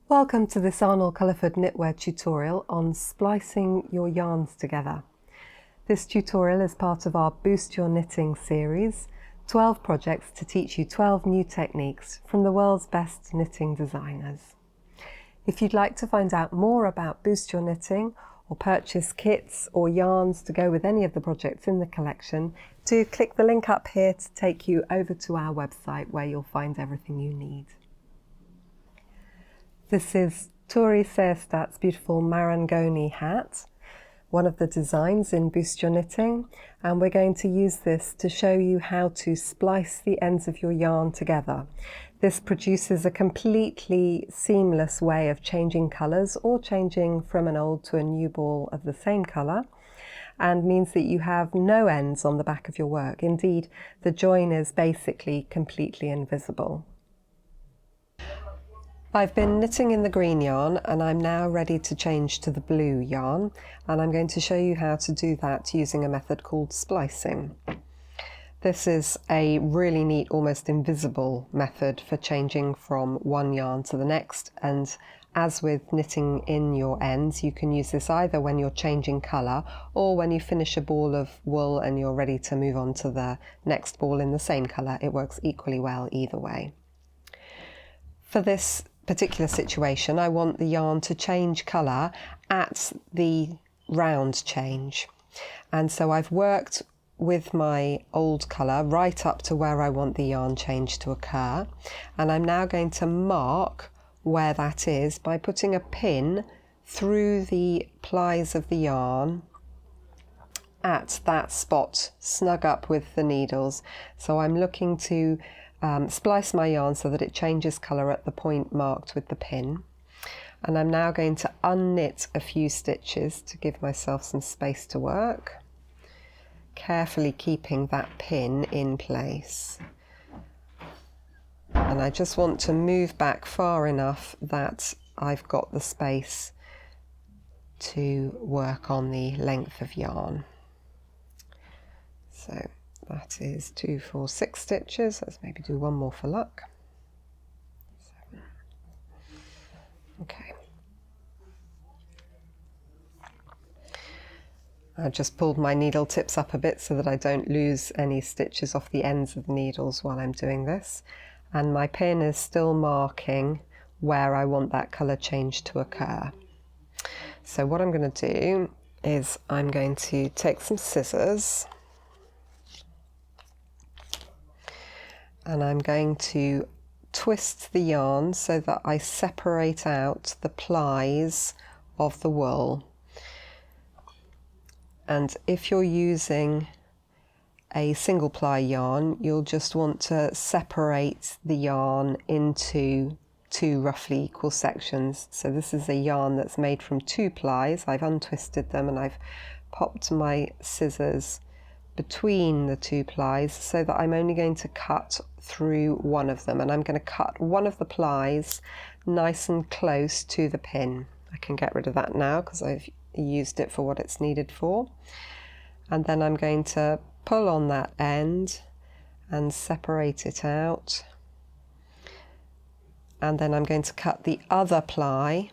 Welcome to this Arnold Culliford knitwear tutorial on splicing your yarns together. This tutorial is part of our Boost Your Knitting series, 12 projects to teach you 12 new techniques from the world's best knitting designers. If you'd like to find out more about Boost Your Knitting or purchase kits or yarns to go with any of the projects in the collection, do click the link up here to take you over to our website where you'll find everything you need. This is Tori Seierstad's beautiful Marangoni hat, one of the designs in Boost Your Knitting, and we're going to use this to show you how to splice the ends of your yarn together. This produces a completely seamless way of changing colours or changing from an old to a new ball of the same colour, and means that you have no ends on the back of your work. Indeed, the join is basically completely invisible. I've been knitting in the green yarn and I'm now ready to change to the blue yarn, and I'm going to show you how to do that using a method called splicing. This is a really neat, almost invisible method for changing from one yarn to the next, and as with knitting in your ends, you can use this either when you're changing colour or when you finish a ball of wool and you're ready to move on to the next ball in the same colour. It works equally well either way. For this particular situation, I want the yarn to change colour at the round change, and so I've worked with my old colour right up to where I want the yarn change to occur, and I'm now going to mark where that is by putting a pin through the plies of the yarn at that spot, snug up with the needles. So I'm looking to splice my yarn so that it changes colour at the point marked with the pin, and I'm now going to unknit a few stitches to give myself some space to work, carefully keeping that pin in place. And I just want to move back far enough that I've got the space to work on the length of yarn. So that is 2, 4, 6 stitches. Let's maybe do one more for luck. 7. Okay. I just pulled my needle tips up a bit so that I don't lose any stitches off the ends of the needles while I'm doing this. And my pin is still marking where I want that colour change to occur. So what I'm going to do is I'm going to take some scissors, and I'm going to twist the yarn so that I separate out the plies of the wool. And if you're using a single ply yarn, you'll just want to separate the yarn into 2 roughly equal sections. So this is a yarn that's made from 2 plies. I've untwisted them and I've popped my scissors between the 2 plies so that I'm only going to cut through one of them, and I'm going to cut one of the plies nice and close to the pin. I can get rid of that now because I've used it for what it's needed for, and then I'm going to pull on that end and separate it out, and then I'm going to cut the other ply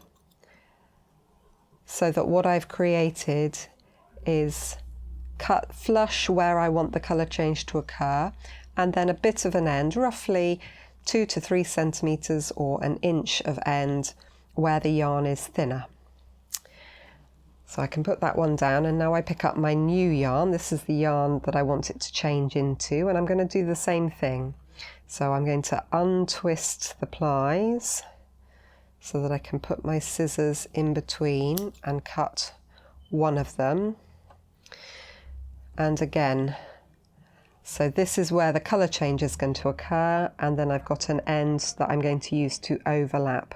so that what I've created is cut flush where I want the colour change to occur, and then a bit of an end, roughly 2 to 3 centimetres or an inch of end where the yarn is thinner. So I can put that one down, and now I pick up my new yarn. This is the yarn that I want it to change into, and I'm going to do the same thing. So I'm going to untwist the plies so that I can put my scissors in between and cut one of them. And again, so this is where the colour change is going to occur, and then I've got an end that I'm going to use to overlap.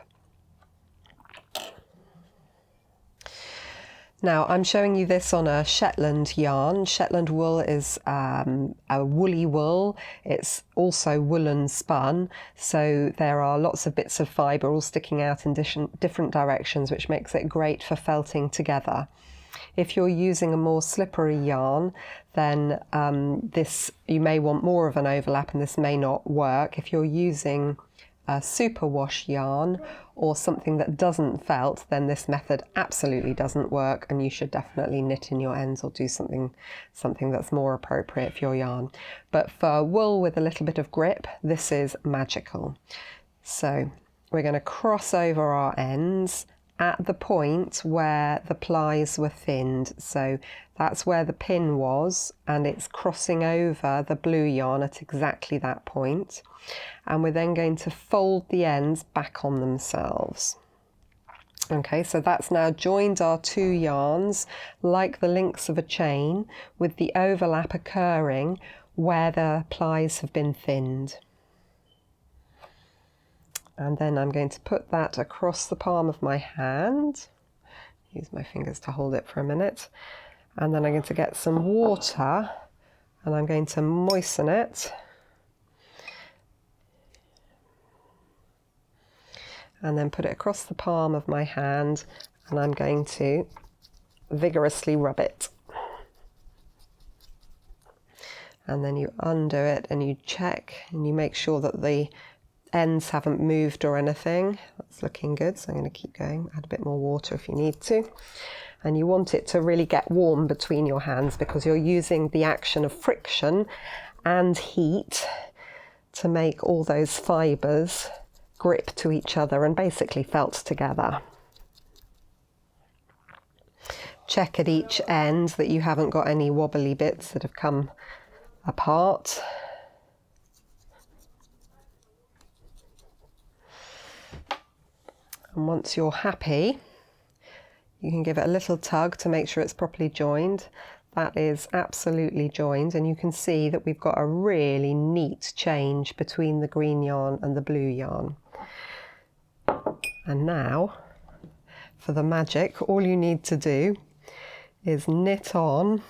Now I'm showing you this on a Shetland yarn. Shetland wool is a woolly wool. It's also woolen spun, so there are lots of bits of fibre all sticking out in different directions, which makes it great for felting together. If you're using a more slippery yarn, then you may want more of an overlap and this may not work. If you're using a superwash yarn or something that doesn't felt, then this method absolutely doesn't work, and you should definitely knit in your ends or do something that's more appropriate for your yarn. But for wool with a little bit of grip, this is magical. So we're going to cross over our ends at the point where the plies were thinned. So that's where the pin was, and it's crossing over the blue yarn at exactly that point. And we're then going to fold the ends back on themselves. Okay, so that's now joined our two yarns like the links of a chain, with the overlap occurring where the plies have been thinned. And then I'm going to put that across the palm of my hand. Use my fingers to hold it for a minute. And then I'm going to get some water and I'm going to moisten it. And then put it across the palm of my hand, and I'm going to vigorously rub it. And then you undo it and you check and you make sure that the ends haven't moved or anything. That's looking good, so I'm going to keep going. Add a bit more water if you need to. And you want it to really get warm between your hands, because you're using the action of friction and heat to make all those fibres grip to each other and basically felt together. Check at each end that you haven't got any wobbly bits that have come apart. And once you're happy, you can give it a little tug to make sure it's properly joined. That is absolutely joined, and you can see that we've got a really neat change between the green yarn and the blue yarn. And now, for the magic, all you need to do is knit on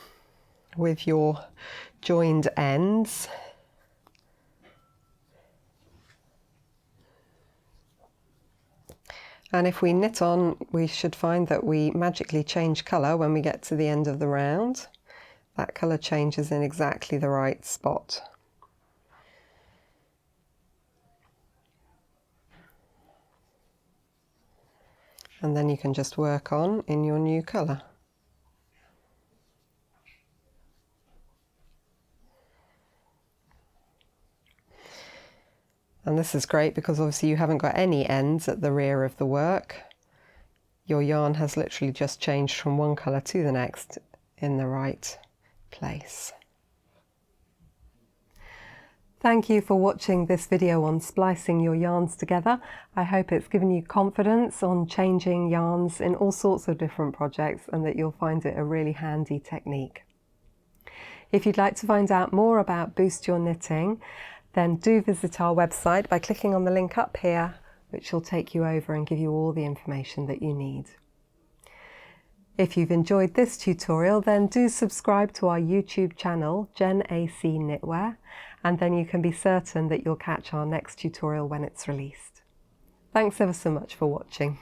with your joined ends. And if we knit on, we should find that we magically change colour when we get to the end of the round. That colour changes in exactly the right spot. And then you can just work on in your new colour. And this is great because obviously you haven't got any ends at the rear of the work. Your yarn has literally just changed from one colour to the next in the right place. Thank you for watching this video on splicing your yarns together. I hope it's given you confidence on changing yarns in all sorts of different projects, and that you'll find it a really handy technique. If you'd like to find out more about Boost Your Knitting, then do visit our website by clicking on the link up here, which will take you over and give you all the information that you need. If you've enjoyed this tutorial, then do subscribe to our YouTube channel, Jen AC Knitwear, and then you can be certain that you'll catch our next tutorial when it's released. Thanks ever so much for watching.